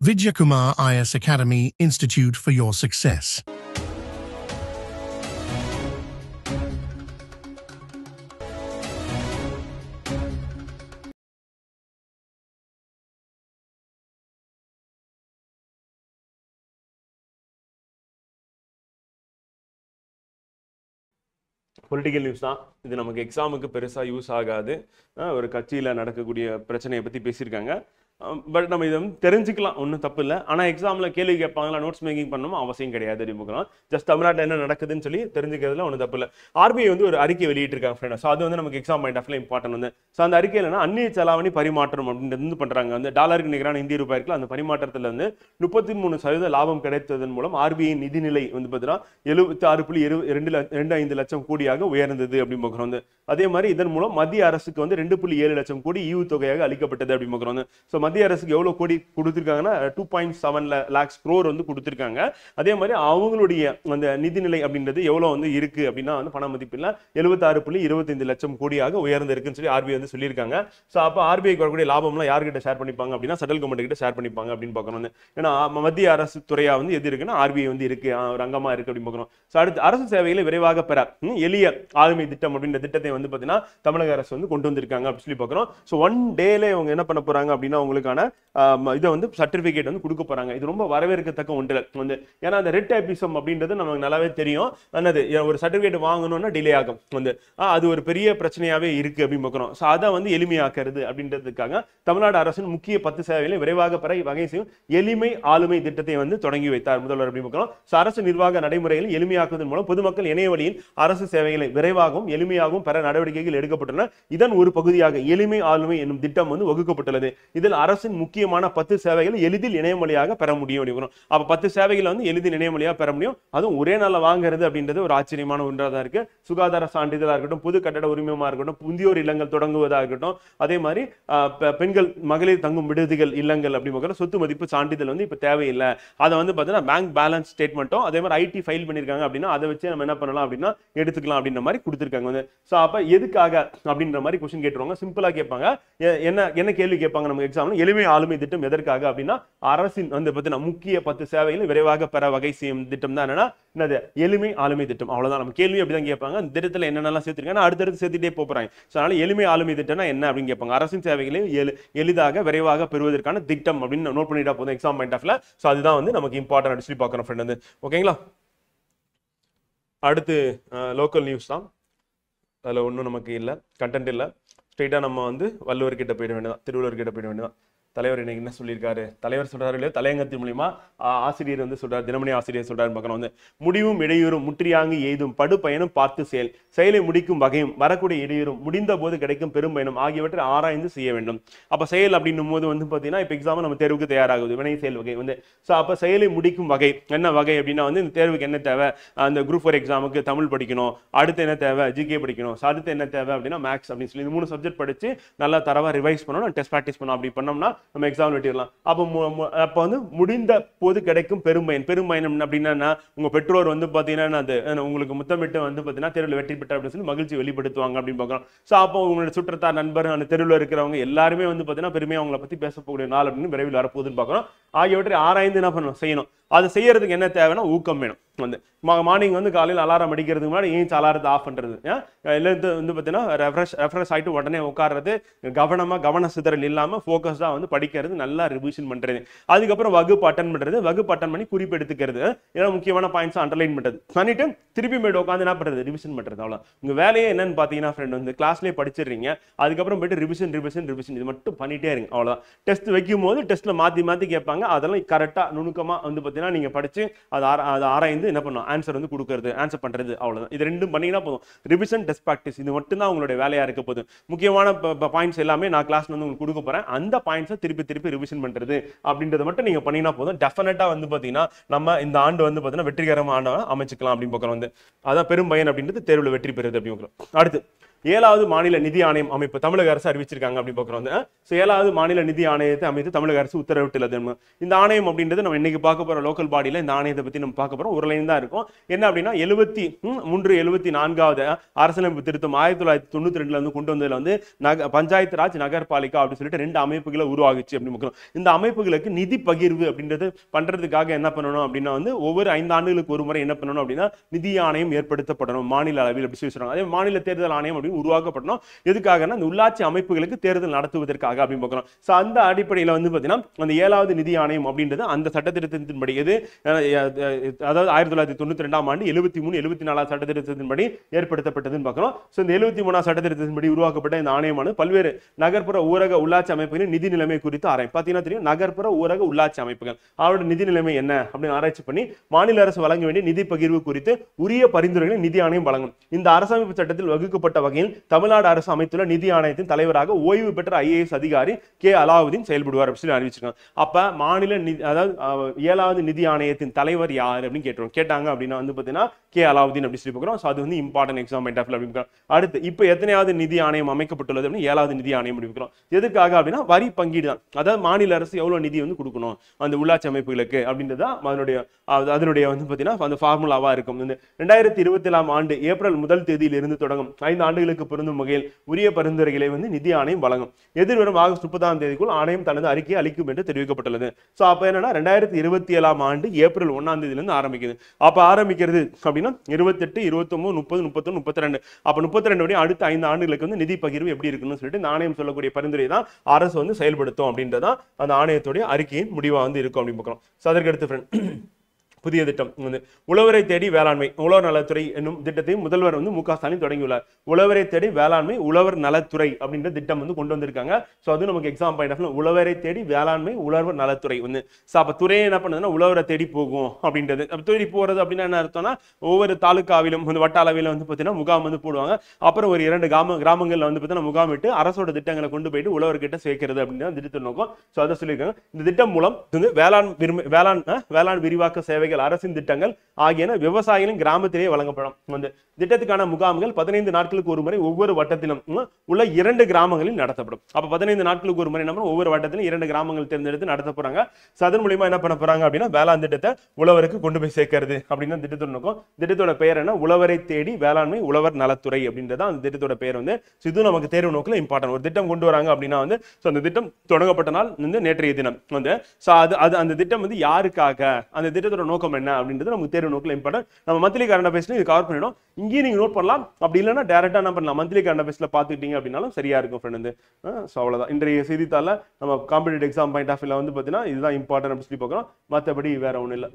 Vidyakumar IS Academy Institute for your success. Political news தான் இது. நமக்கு எக்ஸாமுக்கு பெருசாக யூஸ் ஆகாது. ஒரு கட்சியில் நடக்கக்கூடிய பிரச்சனையை பற்றி பேசியிருக்காங்க. பட் நம்ம இதை வந்து தெரிஞ்சுக்கலாம், ஒன்றும் தப்பு இல்லை. ஆனால் எக்ஸாமில் கேள்வி கேட்பாங்களா, நோட்ஸ் மேக்கிங் பண்ணணும் அவசியம் கிடையாது அப்படின்னு ஜஸ்ட் தமிழ்நாட்டில் என்ன நடக்குதுன்னு சொல்லி தெரிஞ்சுக்கிறதுல ஒன்றும் தப்பு இல்லை. ஆர்பிஐ வந்து ஒரு அறிக்கை வெளியிட்டிருக்காங்க ஃப்ரெண்ட். ஸோ அது வந்து நமக்கு எக்ஸாம் பாயிண்ட் ஆஃப்ல இம்பார்ட்டன் வந்து. ஸோ அந்த அறிக்கையில் என்ன அந்நிய செலாவணி பரிமாற்றம் அப்படின்றது வந்து பண்ணுறாங்க. வந்து டாலருக்கு நிகரான இந்திய ரூபாய் இருக்குல்ல, அந்த பரிமாற்றத்தில் வந்து 33% லாபம் கிடைத்ததன் மூலம் ஆர்பிஐயின் நிதிநிலை வந்து பார்த்தீங்கன்னா 76.25 லட்சம் கோடியாக உயர்ந்தது அப்படின்னு பார்க்குறோம் வந்து. அதே மாதிரி இதன் மூலம் மத்திய அரசுக்கு வந்து 2.7 லட்சம் கோடி ஈவு தொகையாக அளிக்கப்பட்டது அப்படின்னு பார்க்குறோம் வந்து. ஸோ மத்திய அரசுக்கு எவ்வளவு கோடி கொடுத்திருக்காங்கன்னா 2.7 lakhs crore வந்து கொடுத்திருக்காங்க. அதே மாதிரி அவங்களுடைய அந்த நிதிநிலை அப்படின்றது எவ்வளவு வந்து இருக்கு அப்படின்னா வந்து பண மதிப்பில் 76.25 லட்சம் கோடியாக உயர்ந்து இருக்குன்னு சொல்லி ஆர்பிஐ வந்து சொல்லியிருக்காங்க. ஸோ அப்போ ஆர்பிஐக்கு வரக்கூடிய லாபம்லாம் யார்கிட்ட ஷேர் பண்ணிப்பாங்க அப்படின்னா சென்ட்ரல் கவர்மெண்ட் கிட்ட ஷேர் பண்ணிப்பாங்க அப்படின்னு பார்க்கணும். ஏன்னா மத்திய அரசு துறையா வந்து எது இருக்குன்னா ஆர்பிஐ வந்து இருக்கு, ஒரு அங்கமா இருக்கு அப்படின்னு பார்க்கணும். ஸோ அடுத்து அரசு சேவைகளை விரைவாக பெற எளிய ஆளுமை திட்டம் அப்படின்ற திட்டத்தை வந்து பார்த்தீங்கன்னா தமிழக அரசு வந்து கொண்டு வந்திருக்காங்க அப்படின்னு சொல்லி பார்க்குறோம். ஸோ 1 டேல அவங்க என்ன பண்ண போறாங்க அப்படின்னா உங்களுக்கான இதை வந்து சர்டிபிகேட் வந்து கொடுக்க போறாங்க. இது ரொம்ப வரவேற்கத்தக்க ஒன்று வந்து. ஏன்னா அந்த ரெட் டேபிசம் அப்படின்றது நமக்கு நல்லாவே தெரியும். என்னது ஒரு சர்டிபிகேட் வாங்கணும்னா டிலே ஆகும் வந்து. அது ஒரு பெரிய பிரச்சனையாவே இருக்கு அப்படின்னு பார்க்கிறோம். ஸோ அதை வந்து எளிமையாக்குறது அப்படின்றதுக்காக தமிழ்நாடு அரசின் முக்கிய 10 சேவைகளை விரைவாக பெற வகை செய்யும் எளிமை ஆளுமை திட்டத்தை வந்து தொடங்கி வைத்தார் முதல்வர் அப்படின்னு பார்க்கிறோம். ஸோ அரசு நிர்வாக நடைமுறைகளை எளிமையாக்குவதன் மூலம் பொதுமக்கள் இணைய வழியில் அரசு சேவைகளை விரைவாகவும் எளிமையாகவும் பெற நடவடிக்கைகள் எடுக்கப்பட்டுள்ளன. இதன் ஒரு பகுதியாக எளிமை ஆளுமை என்னும் திட்டம் வந்து வகுக்கப்பட்டுள்ளது. இதில் அரசின் முக்கியமான 10 சேவைகள் எளிதில் இணையம் வழியாக பெற முடியும் அப்படின்னு. அப்ப 10 சேவைகளை வந்து எளிதில் இணையம் வழியாக பெற முடியும். அதுவும் ஒரே நாள்ல வாங்குறது அப்படின்றது ஒரு ஆச்சரியமான ஒன்றாக தான் இருக்கு. சுகாதார சான்றிதழா இருக்கட்டும், பொது கட்டட உரிமமா இருக்கட்டும், முதியோர் இல்லங்கள் தொடங்குவதாக இருக்கட்டும், அதே மாதிரி பெண்கள் மகளிர் தங்கும் விடுதிகள் இல்லங்கள் அப்படி சொத்து மதிப்பு சான்றிதழ் வந்து இப்ப தேவையில்லை. அதை வந்து பாத்தீங்கன்னா பேங்க் பேலன்ஸ் ஸ்டேட்மெண்ட்டும் அதே மாதிரி ஐடி ஃபைல் பண்ணிருக்காங்க அப்படின்னா அதை வச்சு நம்ம என்ன பண்ணலாம் அப்படின்னா எடுத்துக்கலாம் அப்படின்ற மாதிரி கொடுத்திருக்காங்க வந்து. சோ அப்ப எதுக்காக அப்படின்ற மாதிரி கொஸ்டின் கேட்டுருவாங்க. சிம்பிளா கேட்பாங்க. என்ன கேள்வி கேட்பாங்க நம்ம எக்ஸாம்ல, எளிமை ஆளுமை திட்டம் எதற்காக அப்படின்னா அரசின் வந்து பார்த்தீங்கன்னா முக்கிய 10 சேவைகளை விரைவாக பெற வகை செய்யும் திட்டம் தான் என்னது எளிமை ஆளுமை திட்டம். அவ்வளவுதான். நம்ம கேள்வி அப்படிதான் கேட்பாங்க. அந்த திட்டத்தில் என்னென்னலாம் சேர்த்திருக்காங்க அடுத்தடுத்து சேர்த்துட்டே போறாங்க. அதனால எளிமை ஆளுமை திட்டம்னா என்ன அப்படின்னு கேட்பாங்க. அரசின் சேவைகளை எளிதாக விரைவாக பெறுவதற்கான திட்டம் அப்படின்னு நோட் பண்ணிட்டா போதும் எக்ஸாம் பாயிண்ட் ஆஃப்ல. சோ அதுதான் வந்து நமக்கு இம்பார்ட்டன்ட் சொல்லி பார்க்கணும் ஃப்ரெண்ட் வந்து. ஓகேங்களா? அடுத்து லோக்கல் நியூஸ் தான். அதுல ஒன்றும் நமக்கு இல்லை, கண்டென்ட் இல்லை. ஸ்ட்ரெயிட்டா நம்ம வந்து வள்ளுவர் கிட்ட போயிட வேண்டியதான், திருவள்ளுவர் கிட்ட போயிட வேண்டியதான். தலைவர் இன்னைக்கு என்ன சொல்லியிருக்காரு, தலைவர் சொல்றாரு இல்லையா, தலையங்கத்தின் மூலியமா ஆசிரியர் வந்து சொல்றாரு, தினமணி ஆசிரியர் சொல்றாரு பார்க்கணும் வந்து. முடிவும் இடையூறும் முற்றியாங்கு எய்தும் படு பயனும் பார்த்து செயலை முடிக்கும் வகையும் வரக்கூடிய இடையூறும் முடிந்த போது கிடைக்கும் பெரும் பயனும் ஆகியவற்றை ஆராய்ந்து செய்ய வேண்டும். அப்ப செயல் அப்படின்னும் போது வந்து பாத்தீங்கன்னா இப்ப எக்ஸாம் நம்ம தேர்வுக்கு தயாராகுது, வினை செயல் வகை வந்து. ஸோ அப்ப செயலை முடிக்கும் வகை என்ன வகை அப்படின்னா வந்து இந்த தேர்வுக்கு என்ன தேவை, அந்த குரூப் 4 எக்ஸாமுக்கு தமிழ் படிக்கணும், அடுத்து என்ன தேவை ஜிகே படிக்கணும், அடுத்து என்ன தேவை அப்படின்னா மேக்ஸ் அப்படின்னு சொல்லி இந்த 3 சப்ஜெக்ட் படிச்சு நல்லா தரவா ரிவைஸ் பண்ணணும், டெஸ்ட் ப்ராக்டிஸ் பண்ணணும். அப்படி பண்ணோம்னா நம்ம எக்ஸாம் வெட்டிடலாம். அப்ப வந்து முடிந்த போது கிடைக்கும் பெரும்பயன். பெரும்பயன் அப்படின்னா உங்க பெற்றோர் வந்து பாத்தீங்கன்னா அது உங்களுக்கு முத்தமிட்டு வந்து பாத்தீங்கன்னா தெருவில் வெற்றி பெற்ற அப்படின்னு சொல்லி மகிழ்ச்சி வெளிப்படுத்துவாங்க அப்படின்னு பார்க்கலாம். சோ அப்போ உங்களோட சுற்றத்தார் நண்பர் அந்த தெருவில் இருக்கிறவங்க எல்லாருமே வந்து பாத்தீங்கன்னா பெருமையா அவங்களை பத்தி பேசக்கூடிய நாள் அப்படின்னு விரைவில் வரப்போகுதுன்னு பார்க்கணும். ஆகியவற்றை ஆராய்ந்து என்ன பண்ணணும் செய்யணும். அது செய்யறதுக்கு என்ன தேவைன்னா ஊக்கம் வேணும் வந்து. மார்னிங் வந்து காலையில் அலாரம் அடிக்கிறதுக்கு முன்னாடி ஏன் அலாரத்தை ஆஃப் பண்றது, வந்து பார்த்தீங்கன்னா ரெஃப்ரெஷ் ஆகிட்டு உடனே உட்கார்றது, கவன சிதறல் இல்லாமல் ஃபோக்கஸ்டாக வந்து படிக்கிறது, நல்லா ரிவிஷன் பண்றது, அதுக்கப்புறம் வகுப்பு அட்டன் பண்றது, வகுப்பு அட்டன் பண்ணி குறிப்பு எடுத்துக்கிறது, ஏன்னா முக்கியமான பாயிண்ட்ஸ் அண்டர்லைன் பண்றது, பண்ணிட்டு திருப்பி போய்ட்டு உட்காந்து என்ன பண்றது ரிவிஷன் பண்றது. அவ்வளோ உங்க வேலையே என்னன்னு பார்த்தீங்கன்னா ஃப்ரெண்ட் வந்து கிளாஸ்லேயே படிச்சிடுறீங்க, அதுக்கப்புறம் போயிட்டு ரிவிஷன் இது மட்டும் பண்ணிட்டே இருங்க. அவ்வளோதான். டெஸ்ட் வைக்கும் போது டெஸ்ட்ல மாற்றி கேட்பாங்க, அதெல்லாம் கரெக்டாக நுணுக்கமாக வந்து பார்த்தீங்கன்னா நீங்க படிச்சு அதை ஆராய்ந்து என்ன பண்ணும் ஆன்சர் வந்து கொடுக்கறது, ஆன்சர் பண்றது. அவ்வளவுதான். இது ரெண்டும் பண்ணீங்கன்னா போதும். ரிவிஷன் டெஸ்ட் ப்ராக்டிஸ் இது மட்டும் தான் உங்களுடைய வேலையா இருக்க போகுது. முக்கியமான பாயிண்ட்ஸ் எல்லாமே நான் கிளாஸ்ல வந்து உங்களுக்கு கொடுக்க போறேன். அந்த பாயிண்ட்ஸை திருப்பி ரிவிஷன் பண்றது அப்படின்றத மட்டும் நீங்க பண்ணீங்கன்னா போதும். டெஃபினட்டா வந்து பாத்தீங்கன்னா நம்ம இந்த ஆண்டு வந்து பாத்தீங்கன்னா வெற்றிகரமான ஆண்டை அமைச்சுக்கலாம் அப்படின்னு பார்க்கறோம் வந்து. அதான் பெரும் பயன் அப்படின்றது தேர்வுல வெற்றி பெறுது அப்படின்னு பார்க்கறோம். அடுத்து 7வது மாநில நிதி ஆணையம் அமைப்பு தமிழக அரசு அறிவிச்சிருக்காங்க அப்படி பார்க்குறோம். ஸோ 7வது மாநில நிதி ஆணையத்தை அமைத்து தமிழக அரசு உத்தரவிட்டுள்ளது. இந்த ஆணையம் அப்படின்றது நம்ம இன்னைக்கு பார்க்க போற லோக்கல் பாடியில இந்த ஆணையத்தை பத்தி நம்ம பார்க்க போறோம். ஒரு லைன் தான் இருக்கும். என்ன அப்படின்னா 74வது அரசியலமைப்பு திருத்தம் 1992 வந்து கொண்டு வந்ததுல வந்து பஞ்சாயத்து ராஜ் நகர்பாலிகா அப்படின்னு சொல்லிட்டு 2 அமைப்புகளை உருவாகிச்சு அப்படி பார்க்கிறோம். இந்த அமைப்புகளுக்கு நிதி பகிர்வு அப்படின்றது பண்றதுக்காக என்ன பண்ணணும் அப்படின்னா வந்து ஒவ்வொரு 5 ஆண்டுகளுக்கு ஒரு முறை என்ன பண்ணணும் அப்படின்னா நிதி ஆணையம் ஏற்படுத்தப்படணும் மாநில அளவில் அப்படி சொல்லி சொல்றாங்க. அதே மாநில தேர்தல் ஆணையம் அப்படின்னு உருவாக்கப்படணும். எதுக்காகனா இந்த உள்ளாட்சி அமைப்புகளுக்கு தேர்தல் நடத்துவதற்காக அப்படின்னு பார்க்கிறோம். ஸோ அந்த அடிப்படையில் வந்து பார்த்தீங்கன்னா அந்த 7வது நிதி ஆணையம் அப்படின்றது அந்த சட்டத்திட்டத்தின்படி எது அதாவது 1992ஆம் ஆண்டு 73, 74 சட்டத்திட்டத்தின்படி ஏற்படுத்தப்பட்டதுன்னு பார்க்கிறோம். ஸோ இந்த 73ஆம் சட்டத்திட்டத்தின்படி உருவாக்கப்பட்ட இந்த ஆணையமானது பல்வேறு நகர்ப்புற ஊரக உள்ளாட்சி அமைப்புகளின் நிதி நிலைமை குறித்து ஆராயும். பார்த்தீங்கன்னா தெரியும் நகர்ப்புற ஊரக உள்ளாட்சி அமைப்புகள் அவரோட நிதி நிலைமை என்ன அப்படின்னு ஆராய்ச்சி பண்ணி மாநில அரசு வழங்க வேண்டிய நிதி பகிர்வு குறித்து உரிய பரிந்துரைகளை நிதி ஆணையம் வழங்கும். இந்த அரசமைப்பு சட்டத்தில் வகுக்கப்பட்ட வகையில் தமிழ்நாடு அரசு அமைத்துள்ள நிதி ஆணையத்தின் தலைவராக ஓய்வு பெற்ற IAS அதிகாரி கே அலாவுதீன் செயல்படுவார் அப்படின்னு அறிவிச்சிருக்காங்க. அப்ப மாநில அதாவது 7வது நிதி ஆணையத்தின் தலைவர் யார் அப்படின்னு கேட்டாங்க அப்படின்னா வந்து பாத்தீங்கன்னா கே அலாவுதீன் அப்படி சொல்லி பார்க்கிறோம். அது வந்து important exam point of view அப்படி. அடுத்து இப்போ எத்தனையாவது நிதி ஆணையம் அமைக்கப்பட்டுள்ளது அப்படின்னு 7வது நிதி ஆணையம் முடிக்கிறோம். எதுக்காக அப்படின்னா வரி பங்கீடு தான். அதாவது மாநில அரசு எவ்வளவு நிதி வந்து கொடுக்கணும் அந்த உள்ளாட்சி அமைப்புகளுக்கு அப்படின்றது அதனுடைய வந்து பாத்தீங்கன்னா அந்த ஃபார்முலாவா இருக்கும். 2027ஆம் ஆண்டு ஏப்ரல் 1 தேதியில் இருந்து தொடங்கும் 5 ஆண்டுகளுக்கு பொருந்தும் வகையில் உரிய பரிந்துரைகளை வந்து நிதி ஆணையம் வழங்கும். எதிர்வரும் ஆகஸ்ட் 30ஆம் தேதிக்குள் ஆணையம் தனது அறிக்கையை அளிக்கும் என்று தெரிவிக்கப்பட்டுள்ளது. ஸோ அப்ப என்னன்னா 2027ஆம் ஆண்டு ஏப்ரல் 1ஆம் தேதியிலிருந்து ஆரம்பிக்குது. அப்ப ஆரம்பிக்கிறது அப்படின்னா 28, 29, 30, 31, 32 அப்ப 32 வரை அடுத்த 5 ஆண்டுகளுக்கு வந்து நிதி பகிர்வு எப்படி இருக்குன்னு சொல்லிட்டு இந்த ஆணையம் சொல்லக்கூடிய பரிந்துரை தான் அரசு வந்து செயல்படுத்தும் அப்படின்றதான் அந்த ஆணையத்துடைய அறிக்கையின் முடிவா வந்து இருக்கும் அப்படின்னு பார்க்கிறோம். அதற்கு அடுத்து ஃப்ரெண்ட் புதிய திட்டம் வந்து உழவரை தேடி வேளாண்மை உழவர் நலத்துறை என்னும் திட்டத்தையும் முதல்வர் வந்து மு க ஸ்டாலின் தொடங்கியுள்ளார். உழவரை தேடி வேளாண்மை உழவர் நலத்துறை அப்படின்ற திட்டம் வந்து கொண்டு வந்திருக்காங்க. ஸோ அது நமக்கு எக்ஸாம் பாயிண்ட் ஆஃப் உழவரை தேடி வேளாண்மை உழவர் நலத்துறை வந்து அப்ப துறையை என்ன பண்ணுதுன்னா உழவரை தேடி போகும் அப்படின்றது. தேடி போறது அப்படின்னா என்ன அர்த்தம்னா ஒவ்வொரு தாலுக்காவிலும் வந்து வட்ட அளவில் வந்து பார்த்தீங்கன்னா முகாம் வந்து போடுவாங்க. அப்புறம் ஒரு 2 கிராமங்கள்ல வந்து பார்த்தீங்கன்னா முகாமிட்டு அரசோட திட்டங்களை கொண்டு போயிட்டு உழவர்கிட்ட சேர்க்கிறது அப்படின்னு திட்டத்தை நோக்கம். ஸோ அதை சொல்லியிருக்காங்க. இந்த திட்டம் மூலம் வந்து வேளாண் விரிவாக்க சேவை அரசின் திட்டங்கள் ஆகியன விவசாயிகளின் கிராமத்திலேயே வழங்கப்படும். அந்த திட்டத்துக்கான முகாம்கள் 15 நாட்களுக்கு ஒரு முறை ஒவ்வொரு வட்டத்திலும் உள்ள 2 கிராமங்களில் நடத்தப்படும். அப்ப 15 நாட்களுக்கு ஒரு முறை நம்ம ஒவ்வொரு வட்டத்திலும் 2 கிராமங்கள் தேர்ந்தெடுத்து நடத்த போறாங்க. அதன் மூலமா என்ன பண்ண போறாங்க அப்படின்னா வேளாண் திட்டத்தை உழவருக்கு கொண்டு போய் சேர்க்கிறது அப்படின்னு திட்டத்தோட நோக்கம். திட்டத்தோட பெயர் என்ன உழவரை தேடி வேளாண்மை உழவர் நலத்துறை அப்படின்றத அந்த திட்டத்தோட பெயர் வந்து இது நமக்கு தேர்வு நோக்கில் இம்பார்ட்டன்ட். ஒரு திட்டம் கொண்டு வராங்க அப்படின்னா வந்து அந்த திட்டம் தொடங்கப்பட்ட நாள் வந்து நேற்றைய தினம் வந்து அந்த திட்டம் வந்து யாருக்காக அந்த திட்டத்தோட நோக்கம் என்ன அப்படின்றது நமக்கு தேர்வு நோக்கில் இம்பார்ட்டன்ட். நம்ம மந்த்லி கரண்ட் அஃபேர்ஸ்ல இது கவர் பண்ணிடும். இங்கேயும் நீங்க நோட் பண்ணலாம். அப்படி இல்லைன்னா டைரக்டா என்ன பண்ணலாம் மந்த்லி கரண்ட் அஃபேர்ஸ்ல பாத்துக்கிட்டீங்க அப்படின்னாலும் சரியா இருக்கும் ஃப்ரெண்ட். அவ்வளவுதான் இன்றைய செய்தித்தாள நம்ம காம்படிட்டிவ் எக்ஸாம் பாயிண்ட் ஆஃப் வியூல வந்து பாத்தீங்கன்னா இதுதான் இம்பார்ட்டன்ட் அப்படின்னு சொல்லி பார்க்கிறோம். மற்றபடி வேற ஒன்றும் இல்லை.